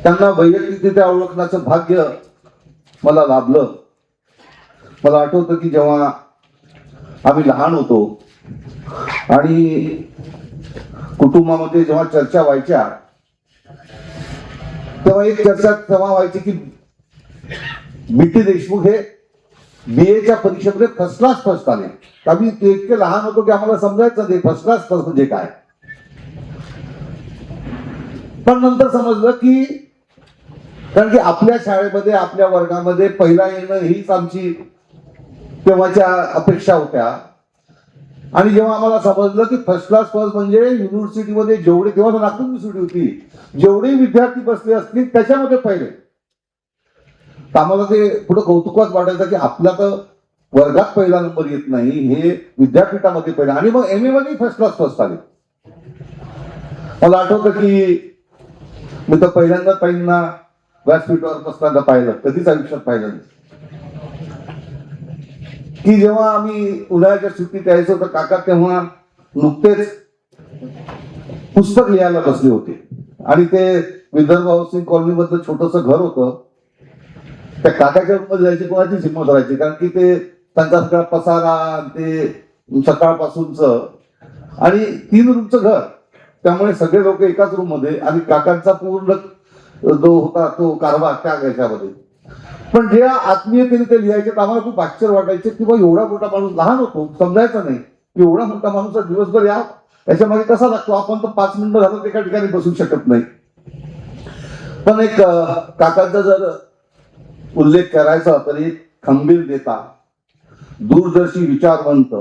त्यांना वैयक्तिकरित्या ओळखण्याचं भाग्य मला लाभलं. मला आठवतं की जेव्हा आम्ही लहान होतो आणि कुटुंबामध्ये जेव्हा चर्चा व्हायच्या तेव्हा एक चर्चा तेव्हा व्हायची की बी.टी. देशमुख हे BA परीक्षेमध्ये फर्स्ट क्लास फर्स्ट आले. आम्ही इतके लहान होतो की आम्हाला समजायचं नाही फर्स्ट क्लास फर्स्ट म्हणजे काय. पण नंतर समजलं की कारण की आपल्या शाळेमध्ये आपल्या वर्गामध्ये पहिला येणं हीच आमची तेव्हाच्या अपेक्षा होत्या. आणि जेव्हा आम्हाला समजलं की फर्स्ट क्लास फर्स्ट म्हणजे युनिव्हर्सिटीमध्ये जेवढे तेव्हा नागपूर युनिव्हर्सिटी होती जेवढे विद्यार्थी बसले असतील त्याच्यामध्ये पहिले. आम्हाला ते पुढे कौतुकात वाटायचं की आपला तर वर्गात पहिला नंबर येत नाही हे विद्यापीठामध्ये पहिला. आणि मग MA मध्ये फर्स्ट क्लास फर्स्ट आले. मला आठवतं की मी तर पहिल्यांदा ताईंना व्यासपीठावर बसताना पाहिलं, कधीच आयुष्यात पाहिलं नाही. की जेव्हा आम्ही उन्हाळ्याच्या सुट्टीत यायचो तर काका तेव्हा नुकतेच पुस्तक लिहायला बसले होते आणि ते विदर्भ हाऊसिंग कॉलनी मधलं छोटस घर होतं. त्या काकाच्या रूम मध्ये जायची कोणाची हिंमत राहायची कारण की ते त्यांचा सगळा पसारा ते सकाळपासूनच आणि 3 रूमचं घर त्यामुळे सगळे लोक एकाच रूम मध्ये आणि काकांचा पूर्ण जो होता तो कारभार त्या याच्यामध्ये. पण जे आत्मीयतेने ते लिहायचे आम्हाला खूप आश्चर्य वाटायचे की बा एवढा मोठा माणूस लहान होतो समजायचं नाही की एवढा मोठा माणूस दिवसभर या त्याच्यामागे कसा लागतो. आपण तर 5 मिनिटं झालं एका ठिकाणी बसू शकत नाही. पण एक काकांचा जर उल्लेख करायचा तरी खंबीर नेता, दूरदर्शी विचारवंत,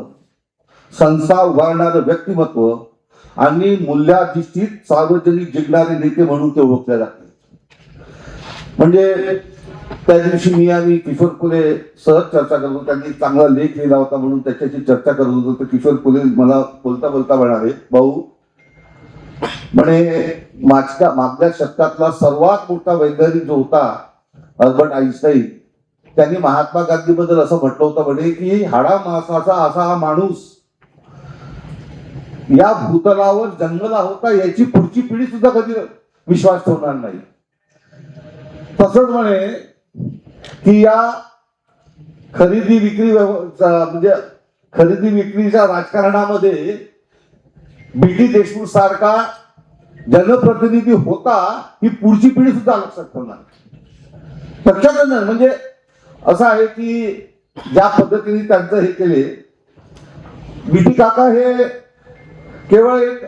संस्था उभारणारं व्यक्तिमत्व आणि मूल्याधिष्ठित सार्वजनिक जिंकणारे नेते म्हणून ते ओळखले जाते. म्हणजे त्या दिवशी मी आणि किशोर फुले सहज चर्चा करतो. त्यांनी चांगला लेख लिहिला होता म्हणून त्याच्याशी चर्चा करत होतो. तर किशोर फुले मला बोलता बोलता म्हणाले, भाऊ म्हणे मागल्या शतकातला सर्वात मोठा वैज्ञानिक जो होता अल्बर्ट आईन्स्टाईन त्यांनी महात्मा गांधी बद्दल असं म्हटलं होतं म्हणे की हाडा मासाचा असा हा माणूस या भूतलावर जन्मला होता याची पुढची पिढी सुद्धा कधी विश्वास ठेवणार नाही. तसंच म्हणे की या खरेदी विक्री म्हणजे खरेदी विक्रीच्या राजकारणामध्ये बी.टी. देशमुख सारखा जनप्रतिनिधी होता ही पुढची पिढी सुद्धा लक्षात ठेवणार. लक्षात नाही म्हणजे असं आहे की ज्या पद्धतीने त्यांचं हे केले बी.टी. काका हे केवळ एक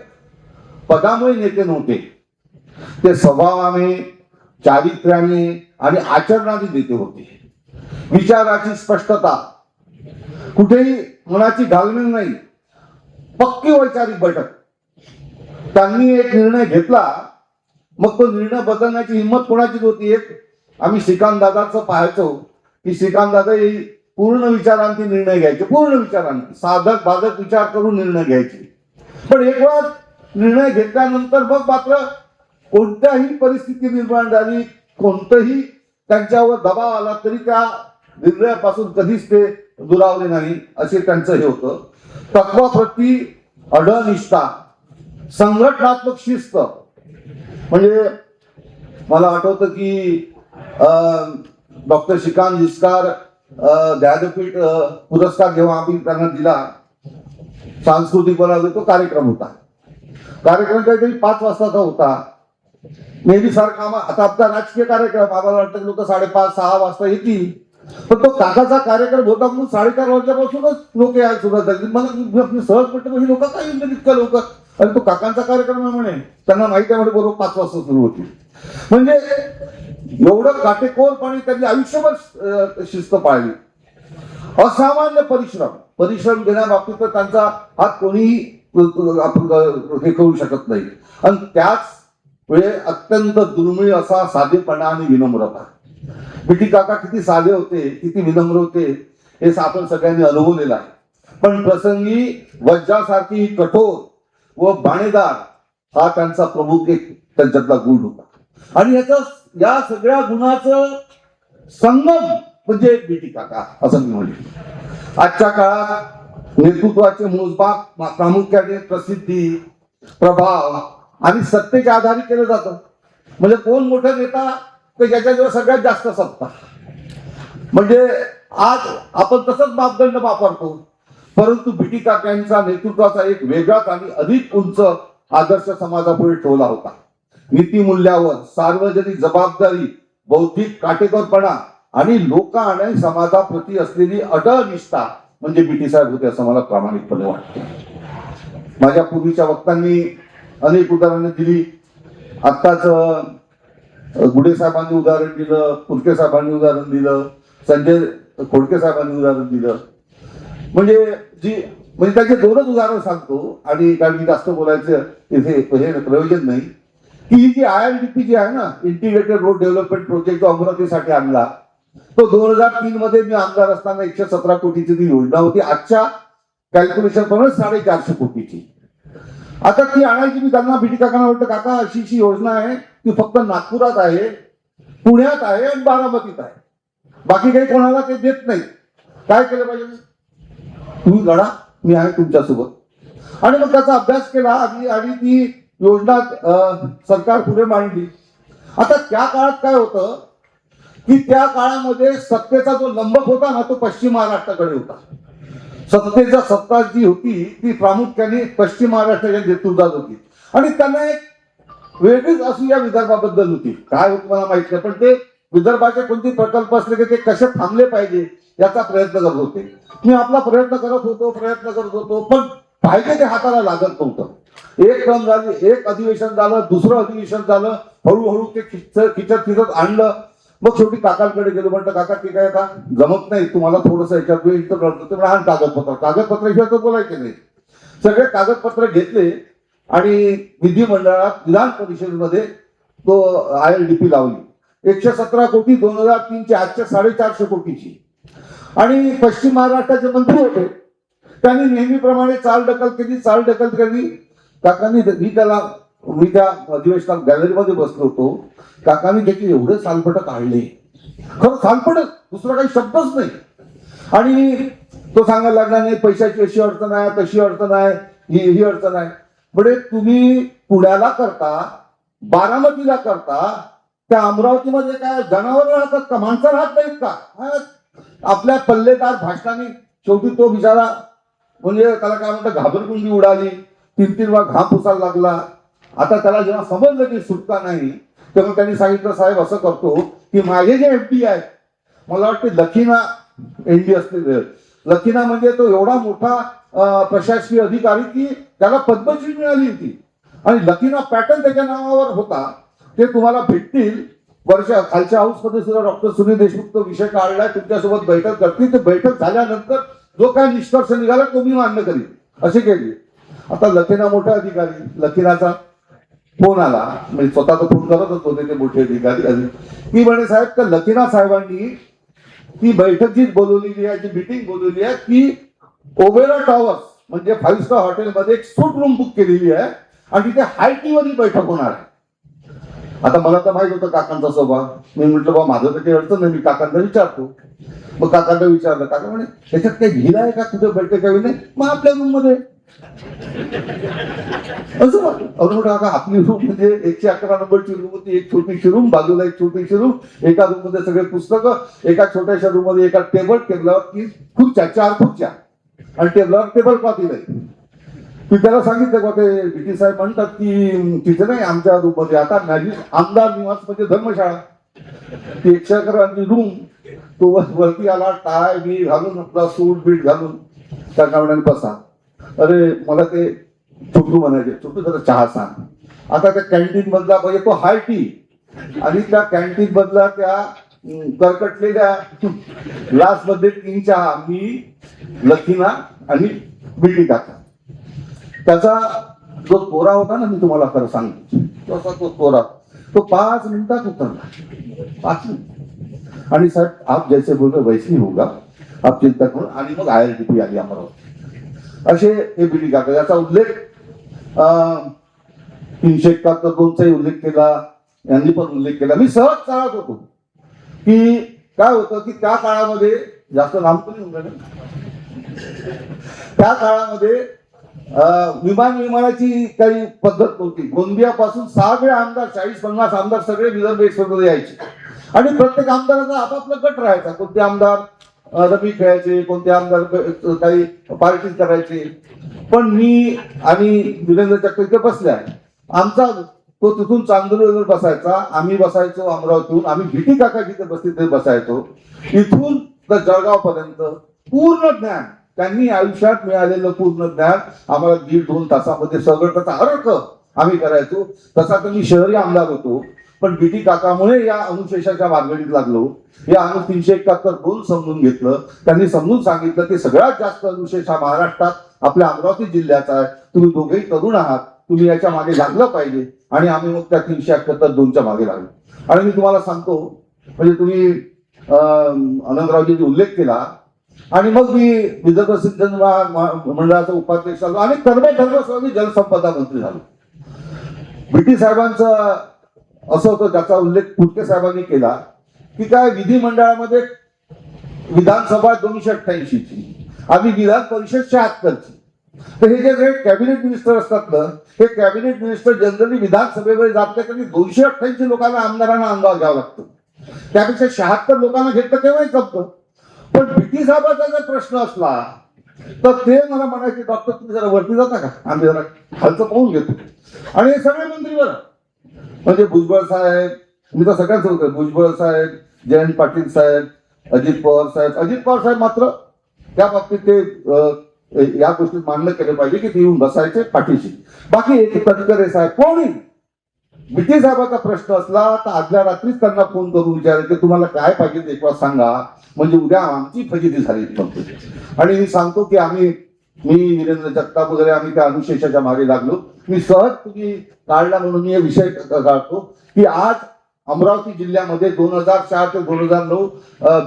पदामुळे नेते नव्हते. ते स्वभावाने चारित्र्याने आणि आचरणाने नेते होते. विचाराची स्पष्टता, कुठेही मनाची घालमेल नाही, पक्की वैचारिक बैठक. त्यांनी एक निर्णय घेतला मग तो निर्णय बदलण्याची हिंमत कोणाची होती. एक आम्ही श्रीकांत दादाचं पाहायचो की श्रीकांत दादा पूर्ण विचारांती निर्णय घ्यायचे. पूर्ण विचारांती साधक बाधक विचार करून निर्णय घ्यायचे. पण एक वेळा निर्णय घेतल्यानंतर मग मात्र कोणत्याही परिस्थिती निर्माण झाली कोणतंही त्यांच्यावर दबाव आला तरी त्या निर्णयापासून कधीच ते दुरावले नाही असे त्यांचं हे होतं. तत्वाप्रती अढनिष्ठा, संघटनात्मक शिस्त. म्हणजे मला आठवतं की डॉक्टर श्रीकांत जिचकार ज्ञानपीठ पुरस्कार जेव्हा आम्ही त्यांना दिला सांस्कृतिक बनावले तो कार्यक्रम होता. कार्यक्रम काहीतरी 5 वाजताचा होता. नेहमी सारखा आता आपला राजकीय कार्यक्रम आम्हाला वाटतं लोक 5:30-6 वाजता येतील. पण तो काकाचा कार्यक्रम होता म्हणून 4:30 वाजल्यापासूनच लोक यायला सुरुवात झाली. मला सहज म्हटलं ही लोक काय येईल इतक्या लोक. आणि तो काकांचा कार्यक्रम आहे म्हणे त्यांना माहिती आहे म्हणे बरोबर 5 वाजता सुरू होती. म्हणजे एवढं काटेकोरपणे त्यांनी आयुष्यभर शिस्त पाळली. असामान्य परिश्रम घेण्याबाबतीत तर त्यांचा हात कोणीही आपण हे करू शकत नाही. आणि त्याच वेळे अत्यंत दुर्मिळ असा साधेपणा आणि विनम्रता. बी.टी. काका किती साधे होते किती विनम्र होते हे आपण सगळ्यांनी अनुभवलेलं आहे. पण प्रसंगी वज्रासारखी कठोर व बाणेदार हा त्यांचा प्रमुख एक त्यांच्यातला गुण होता. आणि या सगळ्या गुणाचं संगम म्हणजे बी.टी. काका असं मी म्हणेन. आजच्या काळात नेतृत्वाचे मोजमाप प्रामुख्याने प्रसिद्धी, प्रभाव आणि सत्तेच्या आधारे केलं जातं. म्हणजे कोण मोठा नेता तर ज्याच्याजवळ सगळ्यात जास्त सत्ता. म्हणजे आज आपण तसंच मापदंड वापरतो, परंतु बीटी काकांचा नेतृत्वाचा एक वेगळाच आणि अधिक उंच आदर्श समाजापुढे ठेवला होता. नीतिमूल्यावर सार्वजनिक जबाबदारी, बौद्धिक काटेकोरपणा आणि लोक आणि समाजाप्रती असलेली अटळ निष्ठा म्हणजे बीटी साहेब होते असं मला प्रामाणिकपणे वाटतं. माझ्या पूर्वीच्या वक्तांनी अनेक उदाहरणे दिली. आत्ताच गुडे साहेबांनी उदाहरण दिलं, पुरके साहेबांनी उदाहरण दिलं, संजय खोडके साहेबांनी उदाहरण दिलं. म्हणजे त्याचे दोनच उदाहरण सांगतो आणि कारण जास्त बोलायचं इथे हे प्रयोजन नाही. की ही जी IRDP जी आहे ना, इंटिग्रेटेड रोड डेव्हलपमेंट प्रोजेक्ट जो अमरावतीसाठी आणला, तो 2003 मध्ये मी आमदार असताना 117 कोटीची ती योजना होती. आजच्या कॅल्क्युलेशन प्रमाणे 450 कोटीची. आता ती आणायची. मी त्यांना बीटी काकांना म्हटलं, काका अशी योजना आहे, ती फक्त नागपुरात आहे, पुण्यात आहे आणि बारामतीत आहे, बाकी काही कोणाला ते देत नाही. काय केलं पाहिजे? तुम्ही लढा, मी आहे तुमच्यासोबत. आणि मग त्याचा अभ्यास केला आणि ती योजना सरकार पुढे मांडली. आता त्या काळात काय होतं की त्या काळामध्ये सत्तेचा जो लंबक होता ना, तो पश्चिम महाराष्ट्राकडे होता. सत्तेचा सत्ता जी होती ती प्रामुख्याने पश्चिम महाराष्ट्राच्या नेतृत्वात होती. आणि त्यांना एक वेगळीच असूया विदर्भाबद्दल होती. काय होतं मला माहित नाही, पण ते विदर्भाचे कोणते प्रकल्प असले की ते कसे थांबले पाहिजे याचा प्रयत्न करत होते. मी आपला प्रयत्न करत होतो, पण पाहिजे ते हाताला लागत नव्हतं. एक टर्म झाली, एक अधिवेशन झालं, दुसरं अधिवेशन झालं, हळूहळू ते खिचत आणलं. मग शेवटी काकांकडे गेलो, म्हटलं काका ते काय आता जमत नाही, तुम्हाला थोडंसं याच्यात इथं कळतं ते लहान कागदपत्राशिवाय तो बोलायचे नाही. सगळे कागदपत्र घेतले आणि विधिमंडळात विधान परिषदेमध्ये तो IRDP लावली. 117 कोटी 2003 आजच्या 450 कोटीची. आणि पश्चिम महाराष्ट्राचे मंत्री होते, त्यांनी नेहमीप्रमाणे चालढकल केली. काकांनी मी त्या अधिवेशनात गॅलरीमध्ये बसलो होतो. काकांनी त्याची एवढे सालपट काढले, खरं सालपट, दुसरा काही शब्दच नाही. आणि तो सांगायला लागला, नाही पैशाची अशी अडचण आहे, तशी अडचण आहे, ही अडचण आहे. म्हणजे तुम्ही पुण्याला करता, बारामतीला करता, त्या अमरावतीमध्ये काय जनावर राहतात का, माणसं राहत नाहीत का? आपल्या पल्लेदार भाषणाने शेवटी तो बिचारा, म्हणजे त्याला काय म्हणतात, घाबरकुंडी उडाली, 3-3 वेळा घाम पुसायला लागला. आता त्याला जेव्हा समजलं की सुटका नाही, तेव्हा त्यांनी सांगितलं, साहेब असं करतो की माझे जे MD आहेत, मला वाटते लखीना ND असते, लखीना म्हणजे तो एवढा मोठा प्रशासकीय अधिकारी की त्याला पद्मश्री मिळाली होती. आणि लखीना पॅटर्न त्याच्या नावावर होता. ते तुम्हाला भेटतील. खालच्या हाऊसमध्ये सुद्धा डॉक्टर सुनील देशमुख तो विषय काढलाय, तुमच्यासोबत बैठक करतील. ते बैठक झाल्यानंतर जो काय निष्कर्ष निघाला तो मी मान्य करीन असे केले. आता लखीना मोठा अधिकारी, लखीनाचा फोन आला, म्हणजे स्वतः तो फोन करतच होते ते मोठे अधिकारी. मी म्हणे, साहेब त्या लखीना साहेबांनी ती बैठक जी बोलवलेली आहे, जी मीटिंग बोलवली आहे, ती ओबेरा टॉवर्स म्हणजे 5 स्टार हॉटेलमध्ये एक सूट रूम बुक केलेली आहे आणि तिथे हाय टी वर बैठक होणार आहे. आता मला तर माहित होतं काकांचा स्वभाव. मी म्हटलं, बा माझं तर काही अडचण नाही, मी काकांना विचारतो. मग काकांना विचारलं, काका म्हणे त्याच्यात काही घेला आहे का, कुठे बैठक काही नाही, मग आपल्या रूम मध्ये असं म्हटलं. काका आपली रूम म्हणजे 111 नंबरची रूम होती. एक छोटीशी रूम, बाजूला एक छोटीशी रूम, एका रूम मध्ये सगळे पुस्तकं, एका छोट्याशा रूम मध्ये एका टेबलावर की खुर्च्या, 4 खुर्च्या आणि टेबलावर टेबल क्लॉथ नाही. मी त्याला सांगितलं का, ते बीटी साहेब म्हणतात की तिथे नाही, आमच्या रूम मध्ये आता आमदार निवास म्हणजे धर्मशाळा, ती 111 रूम. तो वरती आला, टाय बी घालून, आपला सूट बीट घालून त्या कावड्याने बसा. अरे मला ते छोटू म्हणायचे, छोटू जरा चहा सांग. आता त्या कॅन्टीन मधला म्हणजे तो हाय टी, आणि त्या कॅन्टीन मधला त्या करकटलेल्या ग्लास मध्ये 3 चहा, मी, लखीना आणि बीटी काका. त्याचा जो तोरा होता ना, मी तुम्हाला खरं सांगतो, तसा तो तोरा, तो 5 मिनिटात उतरला. 5 मिनिट. आणि साहेब आप जैसे बोलतो वैसे ही होगा, आप चिंता करून. आणि मग IRDP आली अमरावती. असे हे बीटी काका. याचा उल्लेख 371 उल्लेख केला, यांनी पण उल्लेख केला. मी सहज चालत होतो की काय होतं की त्या काळामध्ये जास्त लांब पण येऊन गेलं. त्या काळामध्ये विमानाची काही पद्धत नव्हती. गोंदियापासून सगळे आमदार 40-50 आमदार सगळे विदर्भ एक्सप्रेसमध्ये यायचे आणि प्रत्येक आमदाराचा आपापला गट राहायचा. कोणते आमदार रमी खेळायचे, कोणते आमदार काही पार्टी करायचे. पण मी आणि वीरेंद्र चक्र इथे बसल्या, आमचा तो तिथून चांदूरवर बसायचा, आम्ही बसायचो अमरावतीहून, आम्ही भीटी काका जिथे बसते तिथे बसायचो. इथून तर जळगाव पर्यंत पूर्ण ज्ञान त्यांनी आयुष्यात मिळालेलं पूर्ण ज्ञान आम्हाला 1.5-2 तासामध्ये सगळं त्याचा अर्थ आम्ही करायचो. तसा तर मी शहरी आमदार होतो, पण बीटी काकामुळे या अनुशेषाच्या मार्गणीत लागलो. या 371 समजून घेतलं. त्यांनी समजून सांगितलं की सगळ्यात जास्त अनुशेष हा महाराष्ट्रात आपल्या अमरावती जिल्ह्याचा आहे. तुम्ही दोघेही तरुण आहात, तुम्ही याच्या मागे लागलं पाहिजे. आणि आम्ही मग त्या 371-2च्या मागे लागलो. आणि मी तुम्हाला सांगतो, म्हणजे तुम्ही आनंदरावजींनी उल्लेख केला आणि मग मी विदर्भ सिंचन मंडळाचा उपाध्यक्ष झालो आणि सर्व जलसंपदा मंत्री झालो. बीटी साहेबांचं असं होतं, ज्याचा उल्लेख फुटके साहेबांनी केला की काय विधिमंडळामध्ये विधानसभा 288ची, आम्ही विधान परिषद 76ची. तर हे जे कॅबिनेट मिनिस्टर असतात ना, हे कॅबिनेट मिनिस्टर जनरली विधानसभेवर जात नाही, कारण 288 लोकांना आमदारांना अंदाज घ्यावा लागतो. त्यापेक्षा 76 लोकांना घेतलं तेव्हाही जमतं. पण बीटी साहेबांचा जर प्रश्न असला तर ते मला म्हणायचे, डॉक्टर तुम्ही जरा वरती जाता का, आम्ही जरा खालचं पाहून घेतो. आणि हे सगळे मंत्रीवर, म्हणजे भुजबळ साहेब, मी तर सगळ्यांच होतं, भुजबळ साहेब, जयंत पाटील साहेब, अजित पवार साहेब मात्र त्या बाबतीत ते या गोष्टीत मान्य केलं पाहिजे की ते येऊन बसायचे पाठीशी. बाकी एक तटकरे साहेब कोणी बीटी साहेबाचा प्रश्न असला तर आदल्या रात्रीच त्यांना फोन करून विचारायचे तुम्हाला काय पाहिजे एक वाज सांगा, म्हणजे उद्या आमची फजिती झाली. आणि मी सांगतो की मी वीरेंद्र जगताप वगैरे आम्ही त्या अनुशेषाच्या मागे लागलो. मी सहज तुम्ही काढला म्हणून मी विषय काढतो की आज अमरावती जिल्ह्यामध्ये 2004 ते 2009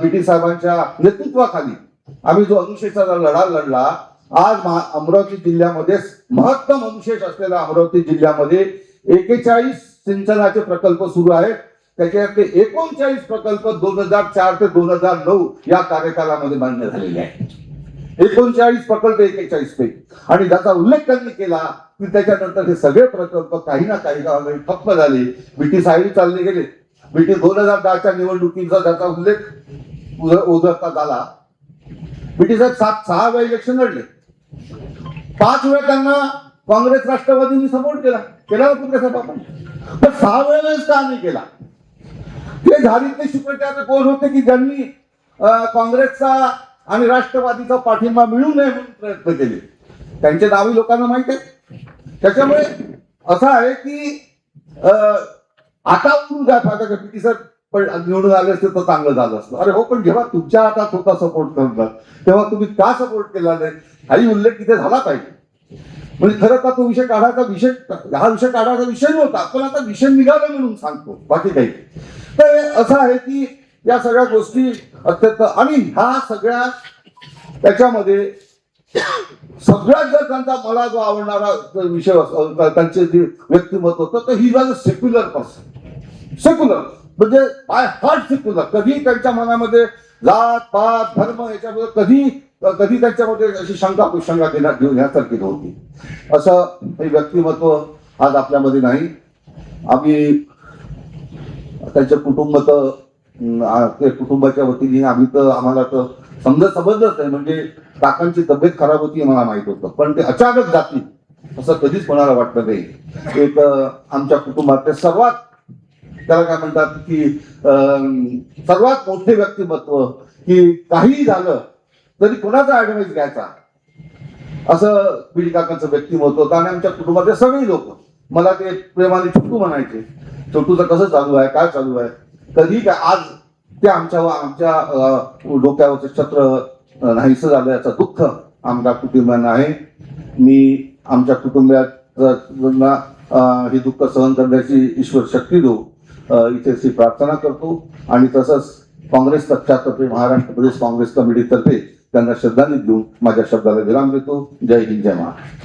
बीटी साहेबांच्या नेतृत्वाखाली आम्ही जो अनुशेषाचा लढा लढला, आज अमरावती जिल्ह्यामध्ये महत्तम अनुशेष असलेल्या अमरावती जिल्ह्यामध्ये 41 सिंचनाचे प्रकल्प सुरू आहेत. त्याच्यातले 39 प्रकल्प 2004 ते 2009 या कार्यकालामध्ये मान्य झालेले आहेत. 39 प्रकल्प 41 पैकी. आणि ज्याचा उल्लेख त्यांनी केला की त्याच्यानंतर हे सगळे प्रकल्प काही ना काही गावामध्ये ठप्प झाले, बीटी साहेब चालले गेले. बीटी 2010च्या निवडणुकीचा त्याचा उल्लेख उदरता झाला. बीटी साहेब 6 वेळा इलेक्शन लढले, 5 वेळा त्यांना काँग्रेस राष्ट्रवादींनी सपोर्ट केला फुटके साहेब. पण 6 वेळेस का नाही केला? ते झारीतले शुक्राचार्य कोण होते की ज्यांनी काँग्रेसचा आणि राष्ट्रवादीचा पाठिंबा मिळू नये म्हणून प्रयत्न केले. त्यांचे नावे लोकांना माहित आहे. त्याच्यामुळे असं आहे की आता उठून काय फायदा का, बीटी साहेब निवडून आले असते तर चांगलं झालं असतं. अरे हो, पण जेव्हा तुमच्या हातात होता सपोर्ट करणार तेव्हा तुम्ही का सपोर्ट केला नाही हाही उल्लेख तिथे झाला पाहिजे. म्हणजे खरं तर तो विषय काढायचा विषय नव्हता, पण आता विषय निघाला म्हणून सांगतो, बाकी काही. तर असं आहे की या सगळ्या गोष्टी अत्यंत, आणि ह्या सगळ्या त्याच्यामध्ये सगळ्यात जर त्यांचा मला जो आवडणारा विषय त्यांचे जे व्यक्तिमत्व होतं तर he was a secular person. Secular म्हणजे बाय हार्ट सेक्युलर. कधी त्यांच्या मनामध्ये जात पात धर्म याच्यामध्ये कधी त्यांच्यामध्ये अशी शंका कुशंका घेण्यासारखी नव्हती. असं हे व्यक्तिमत्व आज आपल्यामध्ये नाही. आम्ही त्यांच्या कुटुंबाच्या वतीने आम्ही तर आम्हाला तर समजतच नाही. म्हणजे काकांची तब्येत खराब होती मला माहित होतं, पण ते अचानक जातील असं कधीच कोणाला वाटलं नाही. एक आमच्या कुटुंबातले सर्वात त्याला काय म्हणतात की सर्वात मोठे व्यक्तिमत्व, की काही झालं तरी कोणाचा ऍडवाइस घ्यायचा असं बीटी काकांचं व्यक्तिमत्व होतं. आणि आमच्या कुटुंबातले सगळे लोक मला ते प्रेमाने छोटू म्हणायचे. छोटूचं कसं चालू आहे, काय चालू आहे, कधी काय. आज ते आमच्या डोक्यावरचं छत्र नाहीसं झालं याचं दुःख आमच्या कुटुंबांना आहे. मी आमच्या कुटुंबात हे दुःख सहन करण्याची ईश्वर शक्ती देऊ इथे प्रार्थना करतो. आणि तसंच काँग्रेस पक्षातर्फे, महाराष्ट्र प्रदेश काँग्रेस कमिटीतर्फे त्यांना श्रद्धांजली देऊन माझ्या शब्दाला विराम देतो. जय हिंद, जय महाराष्ट्र.